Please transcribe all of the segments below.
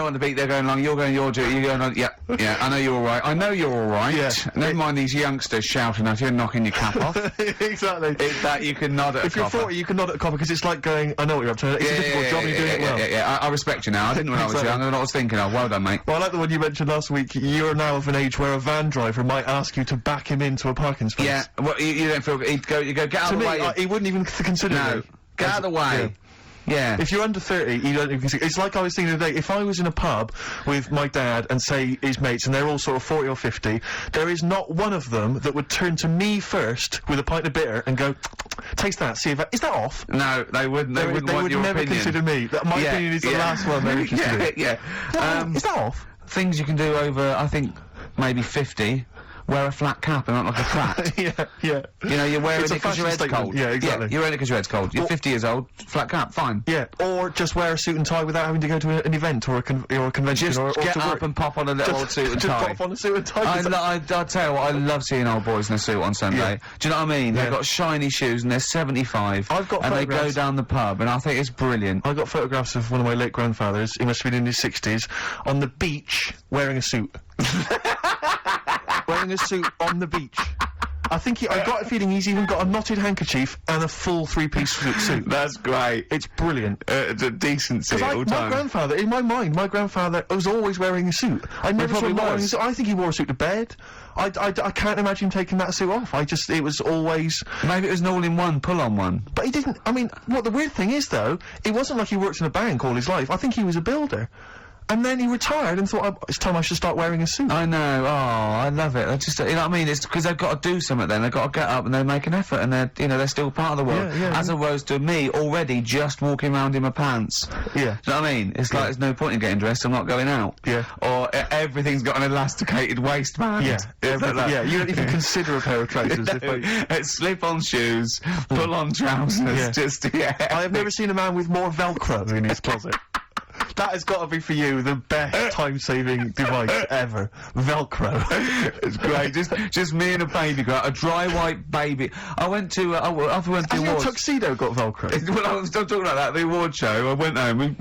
on the beat, they're going along, you're going your duty, you're going on, yeah, I know you're alright, I know you're alright. Yeah. Never mind these youngsters shouting at you and knocking your cap off. Exactly. It's that you can nod at if you're 40, you can nod at a copper, because it's like going, I know what you're up to, it's a difficult job, you're doing it well. Yeah, I respect you now, I didn't when I was young, I know what I was thinking of, well done, mate. Well, I like the one you mentioned last week, you're now of an age where a van driver might ask you to back him into a parking space. Yeah, well, you don't feel, you go, get out of the way. He wouldn't even consider it. Get out of the way. Yeah. If you're under 30, you don't even consider. It's like I was thinking today, if I was in a pub with my dad and say his mates, and they're all sort of 40 or 50, there is not one of them that would turn to me first with a pint of bitter and go, taste that, see if is that off? No, they wouldn't. They wouldn't want your opinion. They would never consider me. My opinion is the last one they're interested in. Is that off? Things you can do over, I think, maybe 50. Wear a flat cap and not like a flat. yeah. You know, you're wearing it because your head's cold. Yeah, exactly. Yeah, you're wearing it because your head's cold. You're 50 years old, flat cap, fine. Yeah, or just wear a suit and tie without having to go to an event or a convention. Just or get up and pop on a little old suit and tie. Just pop on a suit and tie. I tell you what, I love seeing old boys in a suit on Sunday. Yeah. Do you know what I mean? Yeah. They've got shiny shoes and they're 75. I've got and they go down the pub and I think it's brilliant. I got photographs of one of my late grandfathers, he must have been in his 60s, on the beach wearing a suit. Wearing a suit on the beach. I think I got a feeling he's even got a knotted handkerchief and a full three-piece suit. That's great. It's brilliant. It's a decency all my time. grandfather, in my mind, my grandfather was always wearing a suit. I never saw him wearing a suit. I think he wore a suit to bed. I can't imagine him taking that suit off. It was always... Maybe it was an all-in-one, pull-on one. But he didn't, I mean, what the weird thing is, though, it wasn't like he worked in a bank all his life. I think he was a builder. And then he retired and thought, it's time I should start wearing a suit. I know, I love it. I just, you know what I mean? It's because they've got to do something then. They've got to get up and they make an effort and they're, you know, they're still part of the world. As opposed to me already just walking around in my pants. Yeah. Do you know what I mean? It's like there's no point in getting dressed, I'm not going out. Yeah. Or everything's got an elasticated waistband. Yeah. Yeah, you don't even consider a pair of trousers. Slip-on shoes, pull-on trousers, just, I have never seen a man with more Velcro in his closet. That has got to be for you the best time-saving device ever. Velcro. It's great. Just me and a baby girl, a dry white baby. I went to after we went to the awards. Your tuxedo got Velcro. Well, I was still talking about that. The award show. I went home.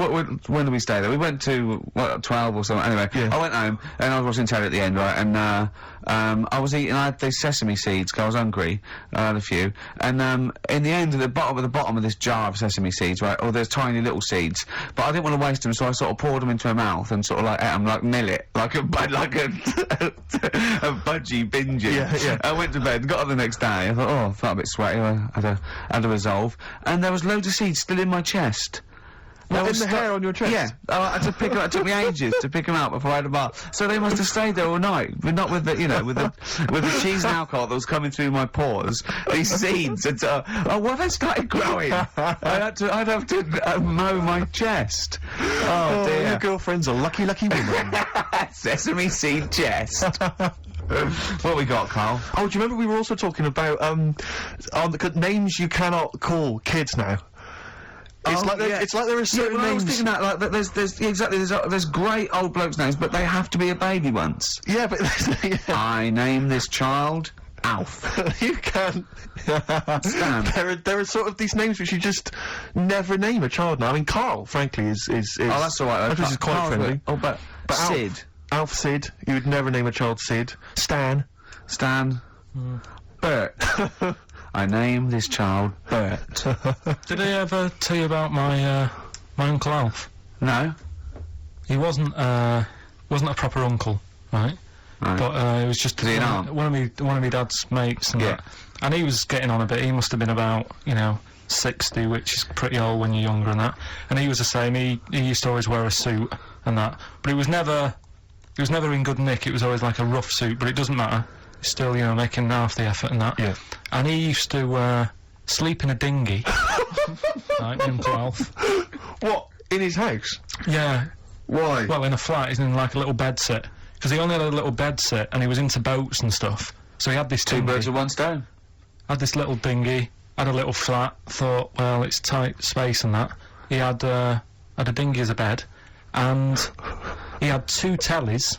When did we stay there? We went to 12 or something. Anyway, I went home and I was watching telly at the end, right? And I was eating. I had these sesame seeds because I was hungry. I had a few. And in the end, at the bottom of this jar of sesame seeds, right? Or there's tiny little seeds, but I didn't want to waste them, so I sort of poured them into my mouth and sort of like ate them like millet, like a budgie binging. Yeah. I went to bed and got up the next day. I thought, I felt a bit sweaty. I had a resolve, and there was loads of seeds still in my chest. What, in the hair on your chest? Yeah. I had to pick them up. It took me ages to pick them out before I had a bath. So they must have stayed there all night, but not with the, you know, with the cheese and alcohol that was coming through my pores. These seeds, well, they started growing. I'd have to mow my chest. Oh dear. Your girlfriend's a lucky woman. Sesame seed chest. What we got, Carl? Oh, do you remember we were also talking about, names you cannot call kids now? It's like there are certain names. I was thinking that, like, there's great old blokes' names, but they have to be a baby once. Yeah, but I name this child Alf. You can. Stan. There are sort of these names which you just never name a child now. I mean, Carl, frankly, is. Oh, that's alright. This is quite friendly. But Sid. Alf Sid. You would never name a child Sid. Stan. Bert. I name this child Bert. Did I ever tell you about my Uncle Alf? No. He wasn't a proper uncle, right? But it was just one of my dad's mates and that. And he was getting on a bit. He must have been about, 60, which is pretty old when you're younger and that. And he was the same. He used to always wear a suit and that. But it was never in good nick. It was always like a rough suit, but it doesn't matter. He's still, making half the effort and that. Yeah. And he used to sleep in a dinghy. Right, Uncle Alf. What? In his house? Yeah. Why? Well, in a flat, he's in like a little bed sit. Because he only had a little bed sit, and he was into boats and stuff. So he had this Two birds with one stone. Had this little dinghy, had a little flat, thought, well, it's tight space and that. He had a dinghy as a bed, and he had 2 tellies,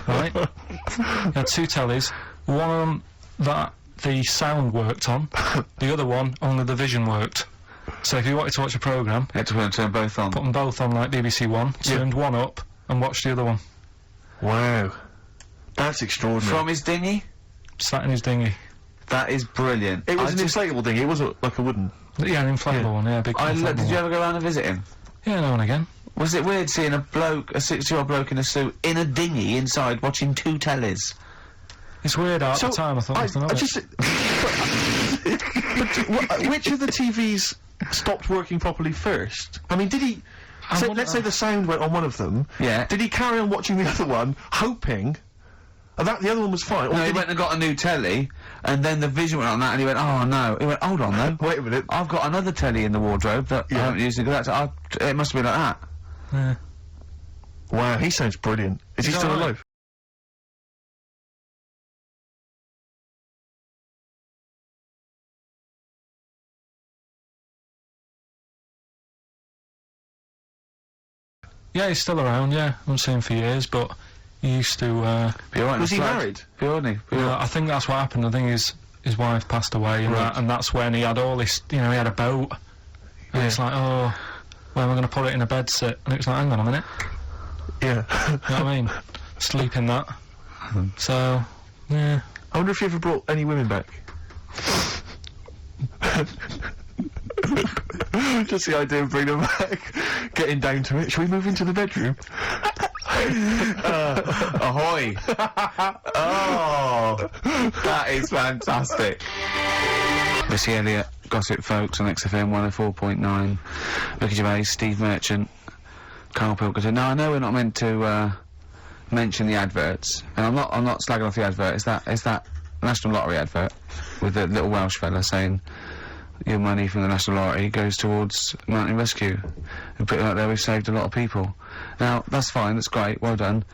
right? He had 2 tellies, one that the sound worked on, the other one only the vision worked. So if you wanted to watch a programme, you had to turn both on. Put them both on like BBC One, turned one up, and watched the other one. Wow. That's extraordinary. From his dinghy? Sat in his dinghy. That is brilliant. It was an inflatable dinghy, it wasn't like a wooden. Yeah, an inflatable one, yeah, big inflatable Did you one. ever go around and visit him? Yeah, now and again. Was it weird seeing a 60-year-old bloke in a suit, in a dinghy inside, watching 2 tellies? It's weird at the time, I thought nothing of it. But which of the TVs stopped working properly first? I mean, did he... let's say the sound went on one of them. Yeah. Did he carry on watching the other one, hoping... that the other one was fine? Or No, he went and got a new telly, and then the vision went on that, and he went, oh no. He went, hold on though. Wait a minute. I've got another telly in the wardrobe that I haven't used. It must have been like that. Yeah. Wow, he sounds brilliant. Is he still alive? Yeah, he's still around, yeah. I haven't seen him for years, but he used to, Was he married? I think that's what happened. I think his wife passed away, and that's when he had all this, he had a boat. And it's like, oh, where am I going to put it in a bed sit? And it was like, hang on a minute. Yeah. You know what I mean? Sleep in that. So, yeah. I wonder if you ever brought any women back. Just the idea of bringing them back, getting down to it. Shall we move into the bedroom? Ahoy! Oh, That is fantastic. Missy Elliott, Gossip Folks on XFM 104.9. Ricky Gervais, Steve Merchant, Carl Pilkington. Now I know we're not meant to mention the adverts, and I'm not slagging off the advert. It's that National Lottery advert with the little Welsh fella saying your money from the National Lottery goes towards mountain rescue. And put it like there, we've saved a lot of people. Now that's fine, that's great, well done.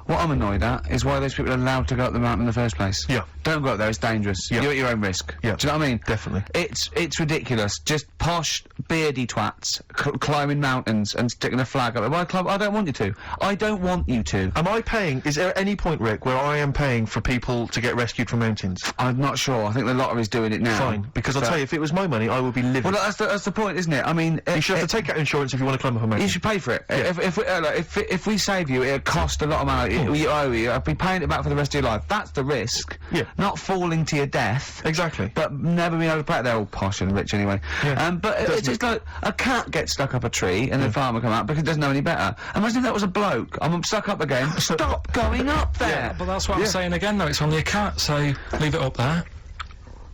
What I'm annoyed at is why those people are allowed to go up the mountain in the first place. Yeah. Don't go up there, it's dangerous. Yeah. You're at your own risk. Yeah. Do you know what I mean? definitely. It's ridiculous. Just posh, beardy twats climbing mountains and sticking a flag up there. Why climb? I don't want you to. I don't want you to. Am I paying? Is there any point, Rick, where I am paying for people to get rescued from mountains? I'm not sure. I think the lottery's doing it now. Fine, because I'll tell you, if it was my money, I would be livid. Well, that's the point, isn't it? I mean, you should have to take out insurance if you want to climb up a mountain. you should pay for it. If we save you, it'll cost a lot of money. You owe you. I'll be paying it back for the rest of your life. That's the risk. Yeah. Not falling to your death. Exactly. But never being able to pay. They're all posh and rich anyway. Yeah. But it's just like a cat gets stuck up a tree and the farmer come out because it doesn't know any better. Imagine if that was a bloke. I'm stuck up again. Stop going up there. Yeah, but that's what I'm saying again, though. It's only a cat, so leave it up there.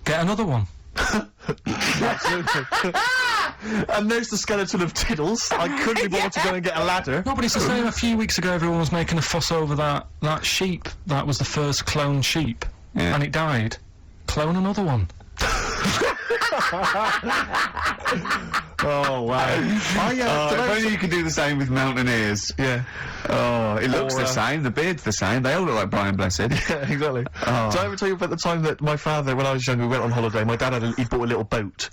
Get another one. Absolutely. And there's the skeleton of Tiddles. I couldn't be bothered to go and get a ladder. No, but it's the same. A few weeks ago, everyone was making a fuss over that sheep. That was the first cloned sheep. Yeah. And it died. Clone another one. Oh, wow. If only you could do the same with mountaineers. Yeah. Oh, it looks the same. The beard's the same. They all look like Brian Blessed. Yeah, exactly. Oh. Did I ever tell you about the time that my father, when I was younger, we went on holiday, my dad he bought a little boat,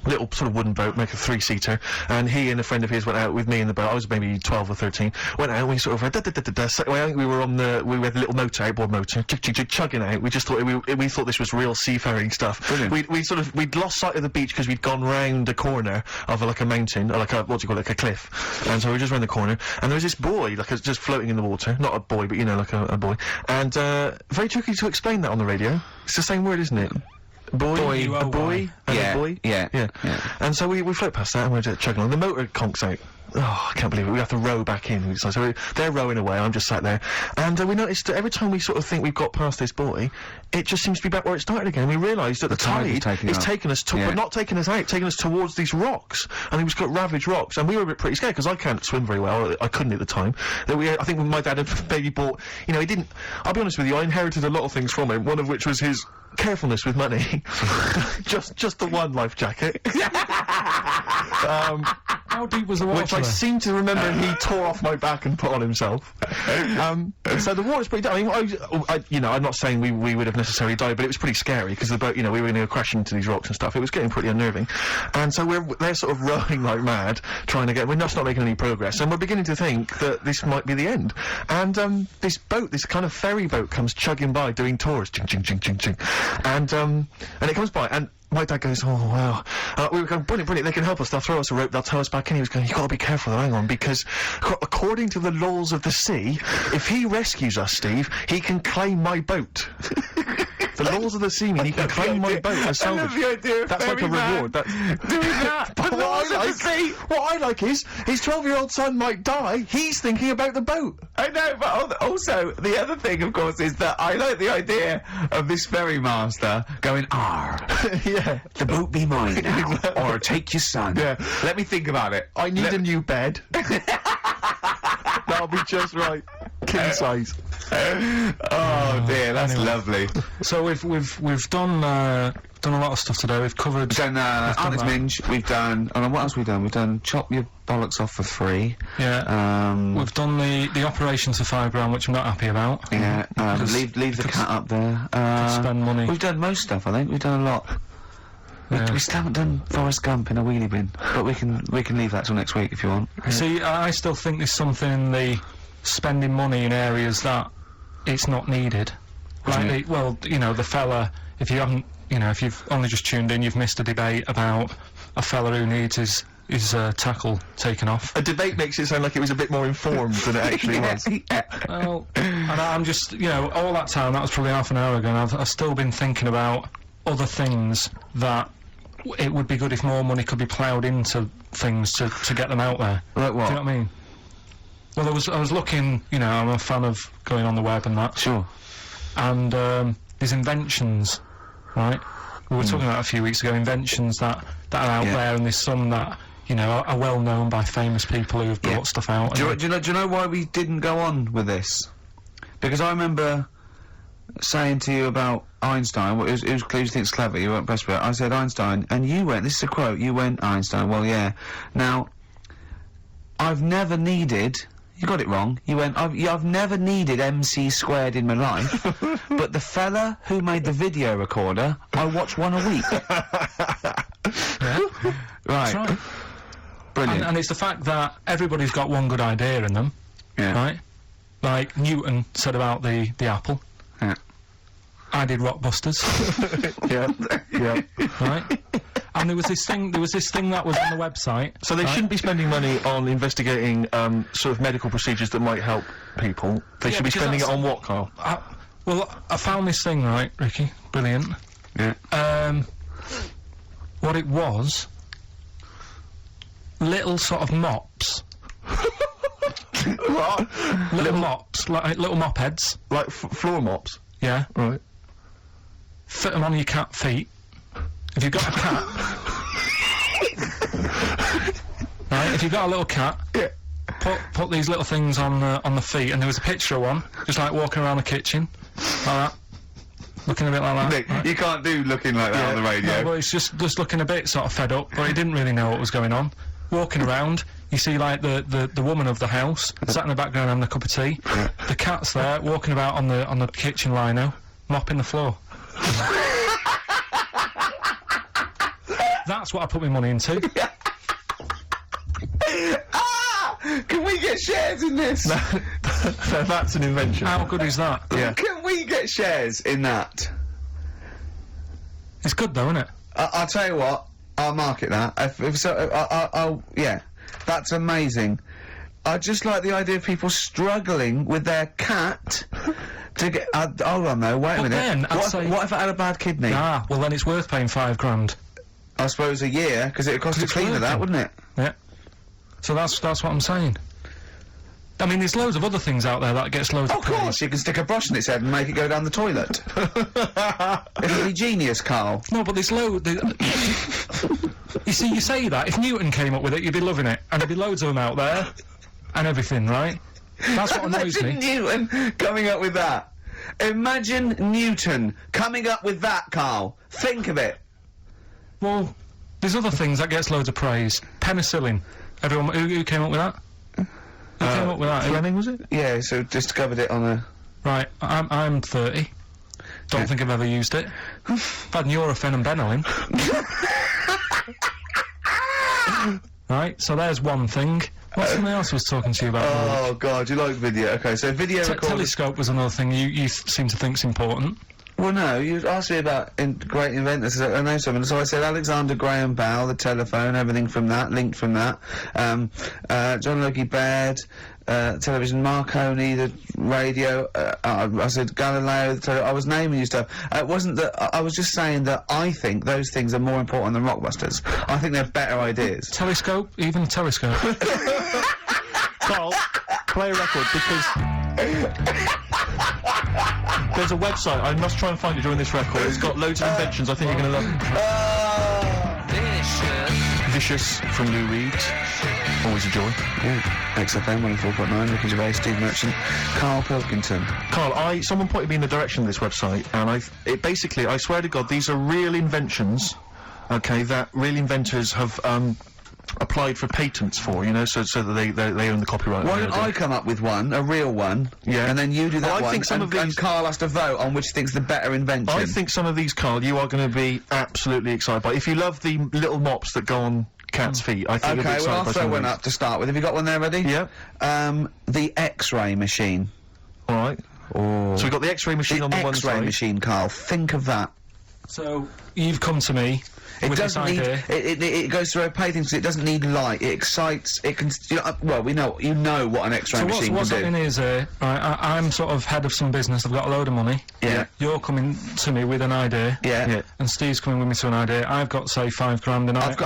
little sort of wooden boat, make a 3-seater, and he and a friend of his went out with me in the boat. I was maybe 12 or 13. Went out, and we sort of I think we were we had a little motor, outboard motor, chugging out. We just thought we thought this was real seafaring stuff. Brilliant. We'd lost sight of the beach because we'd gone round a corner of like a mountain, or like a like a cliff, and so we were just round the corner, and there was this boy just floating in the water, not a boy, but like a boy, and very tricky to explain that on the radio. It's the same word, isn't it? Boy, a boy, and a boy. Yeah. And so we float past that and we're just chugging on. The motor conks out. Oh, I can't believe it. We have to row back in. So they're rowing away, I'm just sat there. And we noticed that every time we sort of think we've got past this buoy, it just seems to be back where it started again. We realised that the tide is taking us but not taking us out, taking us towards these rocks. And we've got ravaged rocks. And we were a bit pretty scared, because I can't swim very well. I couldn't at the time. I think when my dad had maybe bought, he didn't, I'll be honest with you, I inherited a lot of things from him, one of which was his carefulness with money. just the one life jacket. How deep was the water? Which I seem to remember he tore off my back and put on himself. So the water's pretty. I mean, I'm not saying we would have necessarily died, but it was pretty scary because the boat, we were going to crash into these rocks and stuff. It was getting pretty unnerving, and so they're sort of rowing like mad, trying to get. We're just not making any progress, and we're beginning to think that this might be the end. And this kind of ferry boat, comes chugging by, doing tours, ching ching ching ching ching, and it comes by, and my dad goes, oh, wow. We were going, brilliant, they can help us, they'll throw us a rope, they'll tow us back in. He was going, you've got to be careful, hang on, because according to the laws of the sea, if he rescues us, Steve, he can claim my boat. The laws of the sea mean he can claim my boat as salvage. I love the idea of that's like a reward. Doing that. But what I like is, his 12-year-old son might die, he's thinking about the boat. I know, but also, the other thing, of course, is that I like the idea of this ferry master going, Yeah. the boat be mine now, or take your son. Yeah. Let me think about it. I need a new bed. That'll be just right. King size. Oh dear, that's lovely. So we've done a lot of stuff today. We've covered. We've done Artist Minge. We've done. Oh, what else have we done? We've done Chop Your Bollocks Off for Free. Yeah. We've done the operations for £5 which I'm not happy about. Yeah. Leave the cat up there. Spend money. We've done most stuff. I think we've done a lot. Yeah. We still haven't done Forrest Gump in a wheelie bin, but we can leave that till next week if you want. See, I still think there's something in the spending money in areas that it's not needed. Like, the fella, if you haven't, if you've only just tuned in, you've missed a debate about a fella who needs his tackle taken off. A debate makes it sound like it was a bit more informed than it actually was. Well, and I'm just, all that time, that was probably half an hour ago, and I've still been thinking about other things that it would be good if more money could be ploughed into things to get them out there. Like what? Do you know what I mean? Well, I was looking, I'm a fan of going on the web and that. Sure. And these inventions, right? We were talking about a few weeks ago, inventions that are out there, and there's some that, are well known by famous people who have brought stuff out. Do you know why we didn't go on with this? Because I remember saying to you about Einstein, who thinks clever, you weren't impressed with it. I said Einstein, and you went, this is a quote, you went, Einstein, well, yeah. Now, I've never needed, you got it wrong, you went, I've never needed MC² in my life, but the fella who made the video recorder, I watch one a week. Yeah. Right. That's right. Brilliant. And it's the fact that everybody's got one good idea in them, right? Like Newton said about the apple. Yeah. I did Rockbusters. Yeah. Right? And there was this thing that was on the website. So they shouldn't be spending money on investigating sort of medical procedures that might help people. They should be spending it on what, Carl? Well, I found this thing, right, Ricky? Brilliant. Yeah. What it was, little sort of mops. What? Little mops, like little mop heads. Like floor mops? Yeah. Right. Fit them on your cat feet. If you've got a cat... right, if you've got a little cat... Yeah. Put these little things on the feet, and there was a picture of one, just like walking around the kitchen, like that. Looking a bit like that. Nick, right? you can't do looking like that on the radio. No, but it's just looking a bit sort of fed up, but he didn't really know what was going on. Walking around, you see like the woman of the house sat in the background having a cup of tea. The cat's there walking about on the kitchen lino, mopping the floor. That's what I put my money into. Can we get shares in this? That's an invention. How good is that? Yeah. Can we get shares in that? It's good though, isn't it? I'll tell you what, I'll market that. I'll yeah, that's amazing. I just like the idea of people struggling with their cat to get. Hold on though, wait a minute. Then, what if it had a bad kidney? Ah, well then it's worth paying $5 I suppose a year, because it would cost to it's clean that, working. wouldn't it? Yeah. So that's what I'm saying. I mean, there's loads of other things out there that gets loads of praise. Of course, you can stick a brush in its head and make it go down the toilet. It'll be genius, Carl. No, but there's you see, you say that, if Newton came up with it, you'd be loving it. And there'd be loads of them out there, and everything, right? That's what annoys me. Imagine Newton coming up with that. Imagine Newton coming up with that, Carl. Think of it. Well, there's other things that gets loads of praise. Penicillin. Everyone, who came up with that? Who came up with that? Fleming, was it? Yeah, so just covered it on a... Right, I'm 30. Don't think I've ever used it. I've had Nurofen and Benylin. Right, so there's one thing. What's something else I was talking to you about? Oh, God, you like video. Okay, so video recorders... Telescope was another thing you seem to think's important. Well, no, you asked me about great inventors. I know someone, so I said Alexander Graham Bell, the telephone, everything from that, linked from that. John Logie Baird, television, Marconi, the radio. I said Galileo. I was naming you stuff. It wasn't that. I was just saying that I think those things are more important than Rockbusters. I think they're better ideas. Telescope, even a telescope. Carl, play a record because there's a website. I must try and find it during this record. It's got loads of inventions. I think you're going to love it. Vicious from Lou Reed. Always a joy. Yeah. XFM 104.9. Ricky Gervais, Steve Merchant, Carl Pilkington. Carl, someone pointed me in the direction of this website, and basically, I swear to God, these are real inventions. Okay, that real inventors have applied for patents for, you know, so that they own the copyright. Why don't I come up with one, a real one, yeah, and then you do that I one, think some of these, and Carl has to vote on which he thinks the better invention. I think some of these, Carl, you are going to be absolutely excited by. If you love the little mops that go on cats' feet, I think you'll be excited well, I'll by throw some of one these. up to start with. Have you got one there ready? Yeah. The X-ray machine. All right. Oh. So we've got the X-ray machine on the one side. X-ray machine, Carl. Think of that. So you've come to me. It with doesn't this need. idea. It goes through a patent because it doesn't need light. It excites. It can. Well, we know. You know what an X-ray machine can do. What's happening is, I'm sort of head of some business. I've got a load of money. Yeah. You're coming to me with an idea. Yeah. And Steve's coming with me to an idea. I've got, say, $5 and I've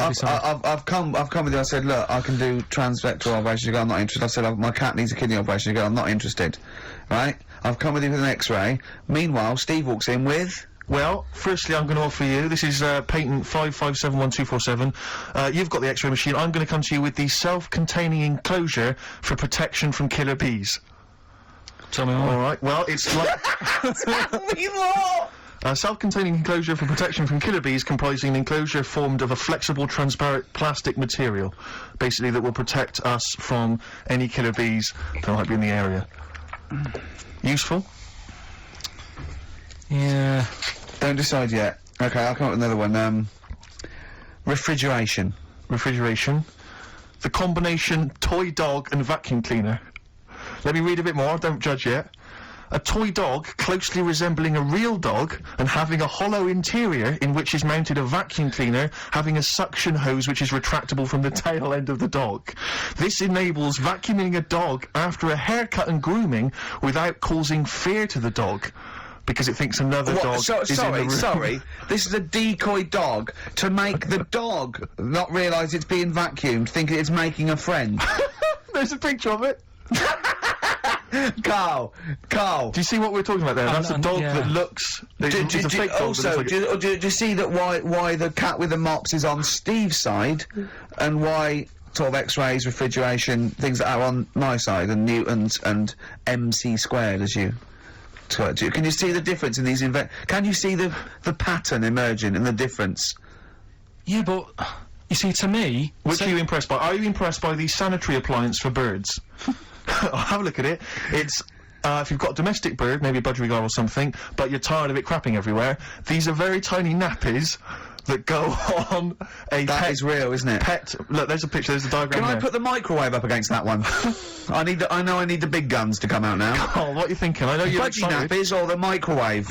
come with you. I said, look, I can do transvector operations. You go, I'm not interested. I said, my cat needs a kidney operation. You go, I'm not interested. Right? I've come with you with an X-ray. Meanwhile, Steve walks in with. Well, firstly, I'm going to offer you, this is patent 5571247. You've got the X-ray machine. I'm going to come to you with the self-containing enclosure for protection from killer bees. Tell me more. All right. Well, it's like Tell me more! a self-containing enclosure for protection from killer bees, comprising an enclosure formed of a flexible, transparent plastic material, basically that will protect us from any killer bees that might be in the area. Useful? Yeah. Don't decide yet. Okay, I'll come up with another one. Refrigeration. Refrigeration. The combination toy dog and vacuum cleaner. Let me read a bit more, don't judge yet. A toy dog closely resembling a real dog and having a hollow interior in which is mounted a vacuum cleaner having a suction hose which is retractable from the tail end of the dog. This enables vacuuming a dog after a haircut and grooming without causing fear to the dog, because it thinks another dog is in the room. Sorry, this is a decoy dog to make the dog not realise it's being vacuumed, thinking it's making a friend. There's a picture of it. Carl. Do you see what we're talking about there? That's a dog that looks. It's a fake dog. Also, do you see that why the cat with the mops is on Steve's side, and why sort of X-rays, refrigeration, things that are on my side, and newtons and MC squared, as you. Can you see the difference in these can you see the pattern emerging and the difference? Yeah, but you see, to me, which are you impressed by? Are you impressed by the sanitary appliance for birds? I'll have a look at it. It's if you've got a domestic bird, maybe a budgerigar or something, but you're tired of it crapping everywhere. These are very tiny nappies that go on a That is real, isn't it? Look, there's a picture. There's a diagram. Can I put the microwave up against that one? I know I need the big guns to come out now. Oh, what are you thinking? I know you're Budgie excited. nappies or the microwave?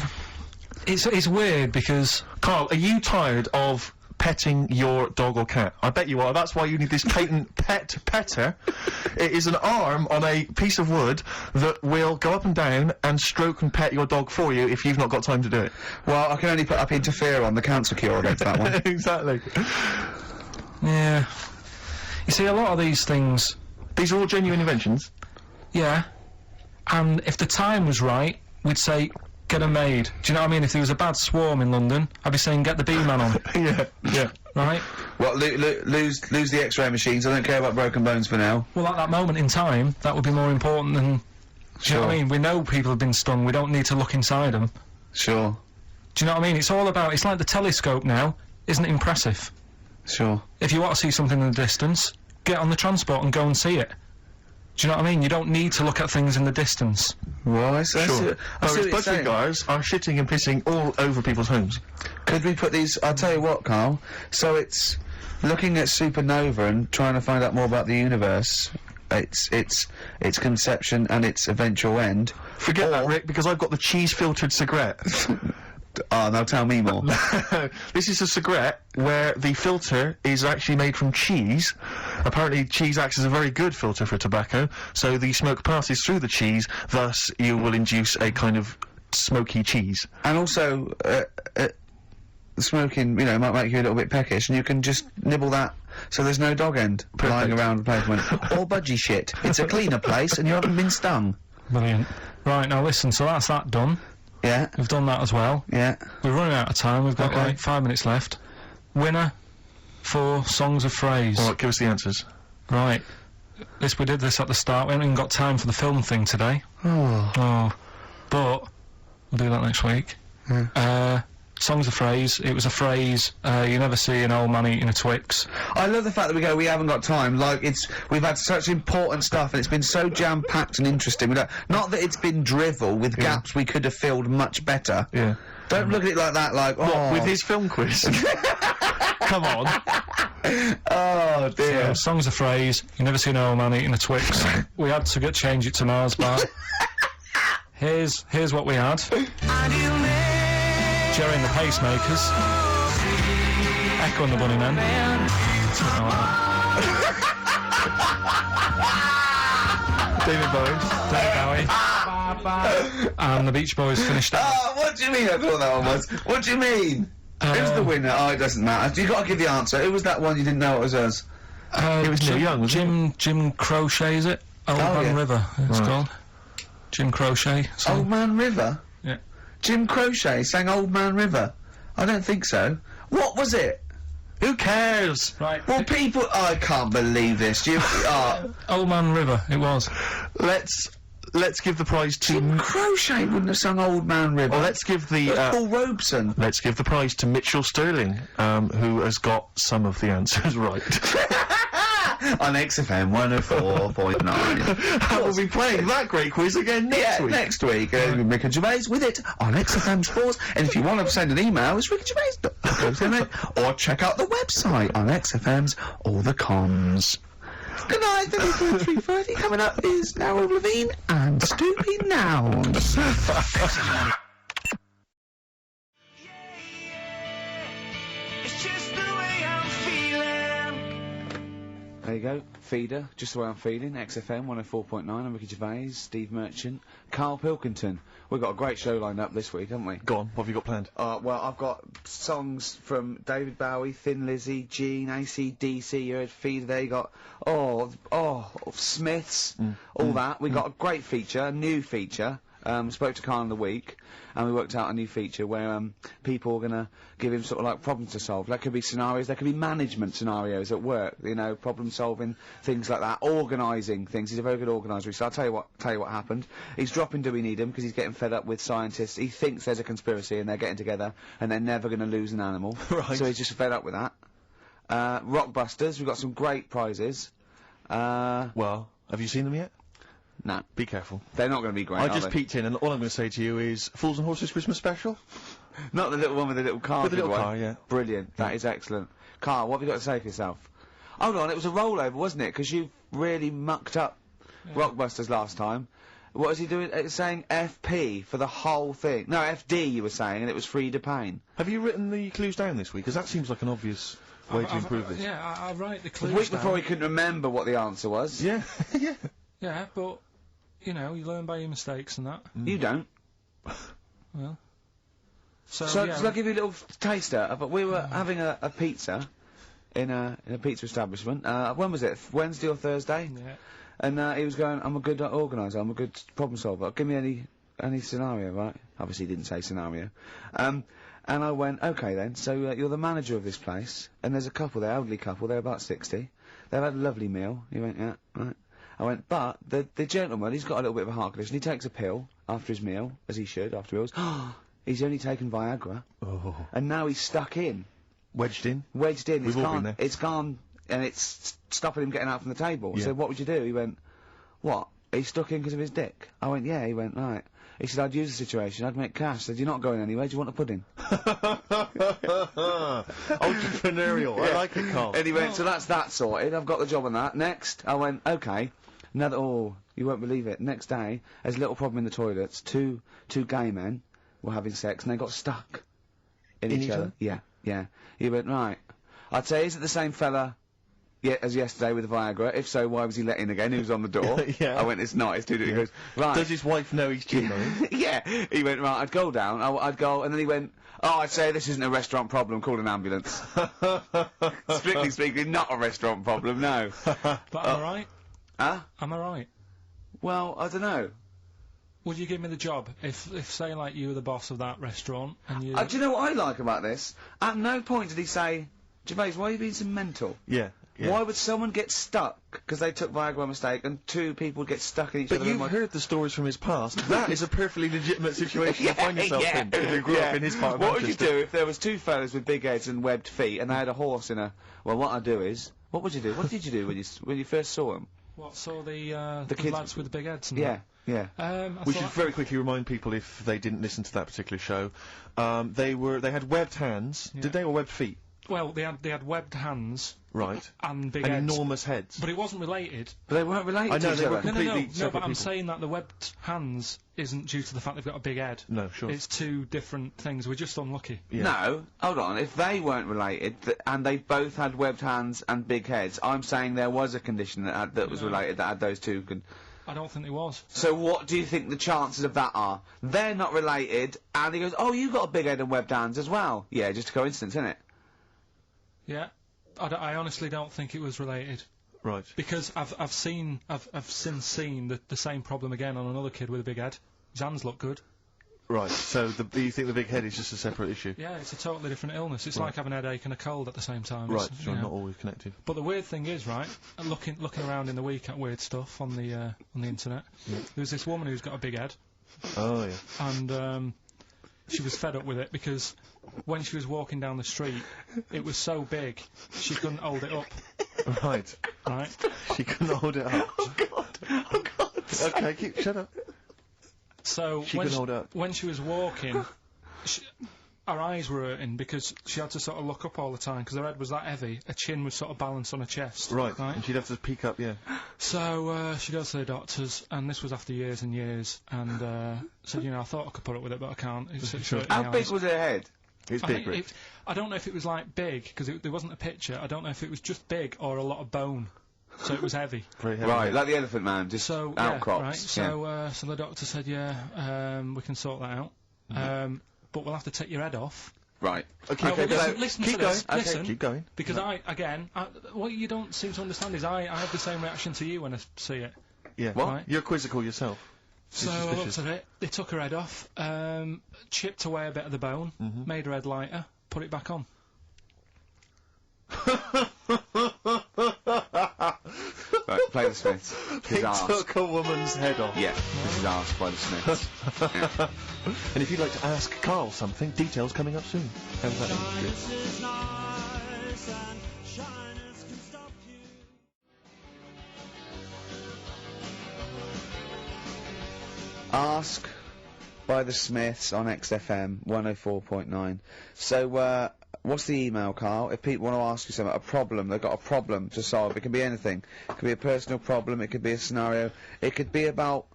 It's weird because Carl, are you tired of petting your dog or cat? I bet you are. That's why you need this patent pet petter. It is an arm on a piece of wood that will go up and down and stroke and pet your dog for you if you've not got time to do it. Well, I can only put up interferon, the cancer cure, against that one. Exactly. yeah. You see, a lot of these things. These are all genuine inventions. Yeah. And if the time was right, we'd say, get them made. Do you know what I mean? If there was a bad swarm in London, I'd be saying, get the bee man on. Yeah. Right? Well, lose the X-ray machines. I don't care about broken bones for now. Well, at that moment in time, that would be more important than... Do you know what I mean? We know people have been stung. We don't need to look inside them. Sure. Do you know what I mean? It's all about... It's like the telescope now. Isn't it impressive? Sure. If you want to see something in the distance, get on the transport and go and see it. Do you know what I mean? You don't need to look at things in the distance. Right, sure. Whereas budgerigars are shitting and pissing all over people's homes. Could we put these... I'll tell you what, Carl. So it's looking at supernova and trying to find out more about the universe, its conception and its eventual end. Forget that, Rick, because I've got the cheese-filtered cigarette. Oh, now tell me more. This is a cigarette where the filter is actually made from cheese. Apparently cheese acts as a very good filter for tobacco, so the smoke passes through the cheese, thus you will induce a kind of smoky cheese. And also, smoking, you know, might make you a little bit peckish, and you can just nibble that, so there's no dog end lying around the pavement. Or budgie shit. It's a cleaner place, and you haven't been stung. Brilliant. Right, now listen, so that's that done. Yeah. We've done that as well. Yeah. We're running out of time, we've got like 5 minutes left. Winner for Songs of Phrase. Alright, give us the answers. Right. We did this at the start, we haven't even got time for the film thing today. Oh. But, we'll do that next week. Yeah. Songs of Phrase, it was a phrase, you never see an old man eating a Twix. I love the fact that we haven't got time, like, we've had such important stuff, and it's been so jam-packed and interesting. Not that it's been drivel, with gaps we could have filled much better. Yeah. Don't look at it like that, like, What, with his film quiz? Come on. Oh, dear. So, Songs of Phrase, you never see an old man eating a Twix. We had to change it to Mars Bar. Here's what we had. Jerry and the Pacemakers, Echo and the Bunnymen, something like that. David Bowie, and the Beach Boys finished up. Oh, what do you mean I thought that one was? What do you mean? Who's the winner? Oh, it doesn't matter. You got to give the answer. Who was that one you didn't know it was us? it was Neil Young, wasn't it? Jim Crochet, is it? Old Man River, it's called. Jim Crochet. Old Man River? Yeah. Jim Crochet sang Old Man River? I don't think so. What was it? Who cares? Right. Well, people... I can't believe this. Old Man River, it was. Let's give the prize to... Jim Crochet wouldn't have sung Old Man River. Well, let's give the... Paul Robeson. Let's give the prize to Mitchell Sterling, who has got some of the answers right. On XFM 104.9. We'll be playing that great quiz again next week. Next week. Ricky Gervais with it on XFM Sports. And if you want to send an email, it's rickygervais.co.uk, or check out the website on XFM's All the Cons. Good night, 3:30. Coming up is Narrow Levine and Stooping Nouns. There you go, Feeder, just the way I'm feeling, XFM 104.9, I'm Ricky Gervais, Steve Merchant, Carl Pilkington. We've got a great show lined up this week, haven't we? Go on, what have you got planned? Well, I've got songs from David Bowie, Thin Lizzy, Gene, AC/DC, you heard Feeder there, you got, Smiths, all that. We got a great feature, a new feature. Spoke to Carl in the week, and we worked out a new feature where people are going to give him sort of like problems to solve. There could be scenarios, there could be management scenarios at work, you know, problem solving, things like that, organising things. He's a very good organiser. So I'll tell you what happened. He's dropping Do We Need Him because he's getting fed up with scientists. He thinks there's a conspiracy and they're getting together and they're never going to lose an animal. Right. So he's just fed up with that. Rockbusters, we've got some great prizes. Well, have you seen them yet? No. Be careful. They're not going to be great, I just peeked in, and all I'm going to say to you is, Fools and Horses Christmas Special? Not the little one with the little car. With the little car, yeah. Brilliant. That is excellent. Carl, what have you got to say for yourself? Hold on, it was a rollover, wasn't it? Because you really mucked up Rockbusters last time. What was he doing? Saying FP for the whole thing. No, FD you were saying, and it was Frida Payne. Have you written the clues down this week? Because that seems like an obvious way to improve this. Yeah, I write the clues The week down. before he couldn't remember what the answer was. Yeah, yeah. Yeah, but, you know, you learn by your mistakes and that. You don't. Well. So Shall I give you a little taster? But we were having a pizza in a pizza establishment. When was it? Wednesday or Thursday? Yeah. And he was going, I'm a good organiser, I'm a good problem solver. Give me any scenario, right? Obviously he didn't say scenario. And I went, okay then, so you're the manager of this place, and there's a couple there, elderly couple, they're about 60. They've had a lovely meal. He went, yeah, right. I went, but the gentleman, he's got a little bit of a heart condition. He takes a pill after his meal, as he should, after meals. He's only taken Viagra. Oh. And now he's stuck in. Wedged in? Wedged in. We've all been there. It's gone, and it's stopping him getting out from the table. Yeah. So what would you do? He went, what? He's stuck in because of his dick? I went, yeah. He went, right. He said, I'd use the situation, I'd make cash. I said, you're not going anywhere, do you want a pudding? Entrepreneurial, I like it, Carl. And he went, so that's that sorted, I've got the job on that. Next, I went, okay. You won't believe it. Next day, there's a little problem in the toilets. Two gay men, were having sex and they got stuck in each other. Yeah, yeah. He went, right. I'd say, is it the same fella as yesterday with the Viagra? If so, why was he let in again? He was on the door. Yeah. I went, it's not, it's too different. He goes, right. Does his wife know he's cheating on him? Yeah. He went, right, I'd go down, I'd go, and then he went, oh, I'd say this isn't a restaurant problem, call an ambulance. Strictly speaking, not a restaurant problem, no. But am I right? Huh? Am I right? Well, I don't know. Would you give me the job if say, like, you were the boss of that restaurant and you... Do you know what I like about this? At no point did he say, Gervais, why are you being so mental? Yeah. Why would someone get stuck because they took Viagra by mistake and two people get stuck in each other? But you've heard the stories from his past. That is a perfectly legitimate situation to find yourself in. If you grew up in his part of What would you Manchester. do if there was two fellas with big heads and webbed feet and they had a horse in a... Well, what I'd do is... What would you do? What did you do when you first saw them? What, saw the kids- lads with the big heads and Yeah, yeah. that? We should very quickly remind people, if they didn't listen to that particular show, they had webbed hands. Yeah. Did they, or webbed feet? Well, they had webbed hands Right. and big And heads. enormous heads. But it wasn't related. But they weren't related I know, to each they were other. completely No, separate but I'm people. saying that the webbed hands isn't due to the fact they've got a big head. No, sure. It's two different things. We're just unlucky. Yeah. No, hold on. If they weren't related, and they both had webbed hands and big heads, I'm saying there was a condition that was related that had those two. I don't think it was. So what do you think the chances of that are? They're not related, and he goes, oh, you got a big head and webbed hands as well. Yeah, just a coincidence, isn't it? Yeah. I honestly don't think it was related. Right. Because I've since seen the same problem again on another kid with a big head. His hands look good. Right. So you think the big head is just a separate issue? Yeah, it's a totally different illness. It's Right. like having a headache and a cold at the same time. Right. It's, So you know. not always connected. But the weird thing is, right, looking around in the week at weird stuff on the internet, there was this woman who's got a big head, Oh yeah. and she was fed up with it because when she was walking down the street, it was so big she couldn't hold it up. Right. Right. She couldn't hold it up. Oh God! Oh God! Okay, shut up. So She when couldn't hold it up. when she was walking, her eyes were hurting because she had to sort of look up all the time because her head was that heavy. Her chin was sort of balanced on her chest. Right. And she'd have to peek up. Yeah. So she goes to the doctors, and this was after years and years, and said, you know, I thought I could put up with it, but I can't. It's hurting my How big eyes. was her head? It's I big, think Rick. I don't know if it was like big because there wasn't a picture. I don't know if it was just big or a lot of bone, so it was heavy. Very heavy. Right, like the Elephant Man, just So outcrops. yeah, right. So so the doctor said, yeah, we can sort that out, but we'll have to take your head off. Right. Okay. Oh, okay, well, so listen keep to going. this. Okay, Listen. keep going. Because what you don't seem to understand is I have the same reaction to you when I see it. Yeah. What? Right. You're quizzical yourself. So I looked at it, they took her head off, chipped away a bit of the bone, made her head lighter, put it back on. Right, play the Smiths. This They is asked. took a woman's head off. Yeah, this is asked by the Smiths. And if you'd like to ask Carl something, details coming up soon. How's that? Shyness is nice and shyness can stop you. Ask by the Smiths on XFM 104.9. So, what's the email, Carl? If people want to ask you something, a problem, they've got a problem to solve. It can be anything. It could be a personal problem. It could be a scenario. It could be about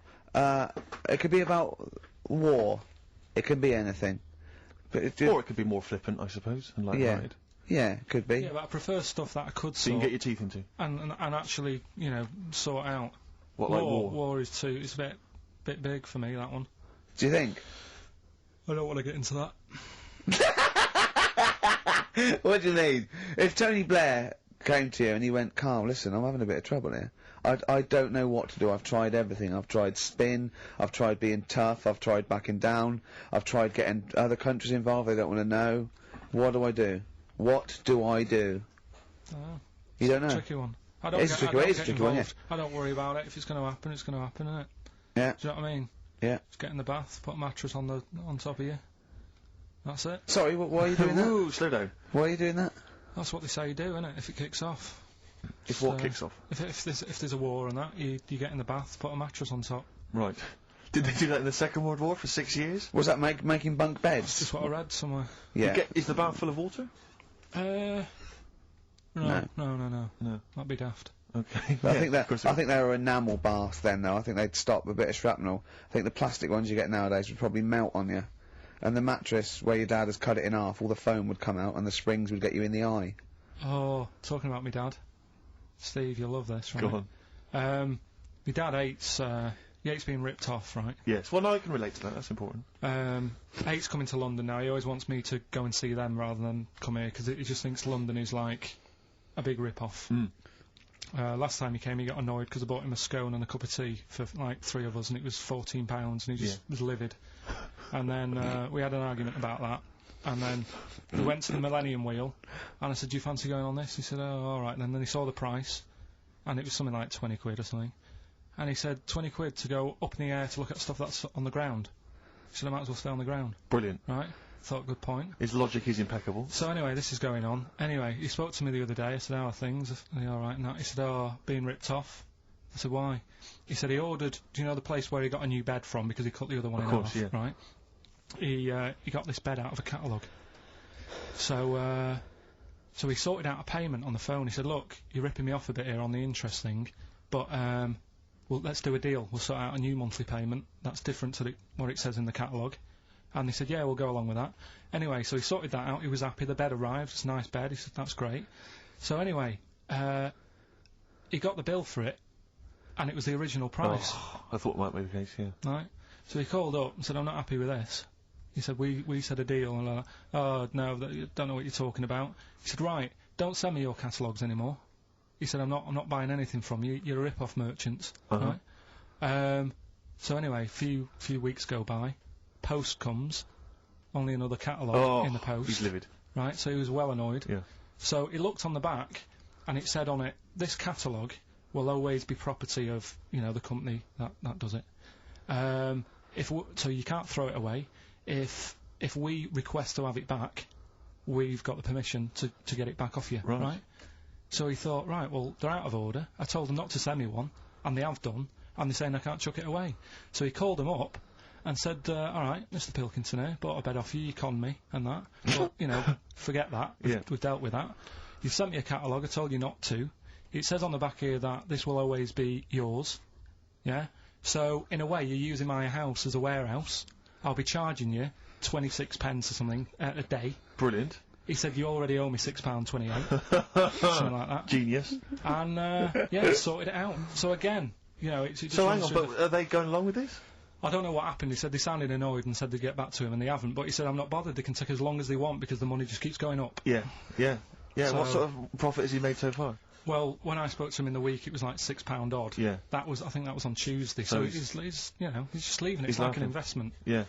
war. It could be anything. But Or it could be more flippant, I suppose, and light-hearted. yeah, it could be. Yeah, but I prefer stuff that I could So you sort can get your teeth into. and actually, you know, sort out. What, like war? War is too. It's a bit big for me, that one. Do you think? I don't want to get into that. What do you need? If Tony Blair came to you and he went, Carl, listen, I'm having a bit of trouble here. I don't know what to do. I've tried everything. I've tried spin. I've tried being tough. I've tried backing down. I've tried getting other countries involved. They don't want to know. What do I do? What do I do? Oh, You don't know? tricky one. I It don't is a get, tricky I one, don't it is a get tricky one, involved. I don't worry about it. If it's going to happen, it's going to happen, isn't it? Yeah. Do you know what I mean? Yeah. Just get in the bath, put a mattress on top of you. That's it. Sorry, why are you doing that? Ooh, slow down. Why are you doing that? That's what they say you do, isn't it? If it kicks off. If what kicks off? If there's a war and that, you get in the bath, put a mattress on top. Right. Did they do that in the Second World War for 6 years? Was that making bunk beds? That's what I read somewhere. Yeah. Is the bath full of water? No. No. That'd be daft. Okay. But Yeah, I of course think they were enamel baths then, though. I think they'd stop a bit of shrapnel. I think the plastic ones you get nowadays would probably melt on you. and the mattress where your dad has cut it in half, all the foam would come out and the springs would get you in the eye. Oh, talking about my dad. Steve, you'll love this, right? Go on. My dad hates being ripped off, right? Yes. Well, no, I can relate to that. That's important. Hates coming to London now. He always wants me to go and see them rather than come here, because he just thinks London is like a big rip-off. Last time he came, he got annoyed because I bought him a scone and a cup of tea for like 3 of us, and it was £14, and he just was livid. And then we had an argument about that, and then we went to the Millennium Wheel, and I said, do you fancy going on this? He said, oh, alright. And then he saw the price, and it was something like 20 quid or something. And he said, 20 quid to go up in the air to look at stuff that's on the ground. He said, I might as well stay on the ground. Brilliant. Right? Thought, good point. His logic is impeccable. So anyway, this is going on. Anyway, he spoke to me the other day. I said, how are things? Are you alright? He said, oh, being ripped off. I said, why? He said he ordered, do you know the place where he got a new bed from because he cut the other one in half? Yeah. Right? He got this bed out of a catalogue. So he sorted out a payment on the phone. He said, look, you're ripping me off a bit here on the interest thing, but well, let's do a deal. We'll sort out a new monthly payment that's different to what it says in the catalogue. And he said, yeah, we'll go along with that. Anyway, so he sorted that out. He was happy. The bed arrived. It's a nice bed. He said, that's great. So anyway, he got the bill for it, and it was the original price. Oh, I thought it might be the case, yeah. Right? So he called up and said, I'm not happy with this. He said, we said a deal. And I'm like, oh, no, don't know what you're talking about. He said, right, don't send me your catalogues anymore. He said, I'm not buying anything from you. You're a rip-off merchant. Right? So anyway, few weeks go by. Post comes. Only another catalogue in the post. He's livid. Right? So he was well annoyed. Yeah. So he looked on the back, and it said on it, this catalogue will always be property of, you know, the company that does it. So you can't throw it away. If we request to have it back, we've got the permission to get it back off you. Right? So he thought, right, well, they're out of order. I told them not to send me one, and they have done, and they're saying I can't chuck it away. So he called them up and said, all right, Mr. Pilkington here, bought a bed off you, you conned me, and that. But, you know, forget that. We've dealt with that. You've sent me a catalogue, I told you not to. It says on the back here that this will always be yours. Yeah? So, in a way, you're using my house as a warehouse. I'll be charging you 26 pence or something a day. Brilliant. He said, you already owe me £6.28. Something like that. Genius. And, sorted it out. So again, you know, it's just... So hang on, but are they going along with this? I don't know what happened. He said they sounded annoyed and said they'd get back to him, and they haven't. But he said, I'm not bothered. They can take as long as they want because the money just keeps going up. Yeah. So, what sort of profit has he made so far? Well, when I spoke to him in the week, it was like £6 odd. Yeah. I think that was on Tuesday. So he's you know, he's just leaving it. It's like an investment. Yeah.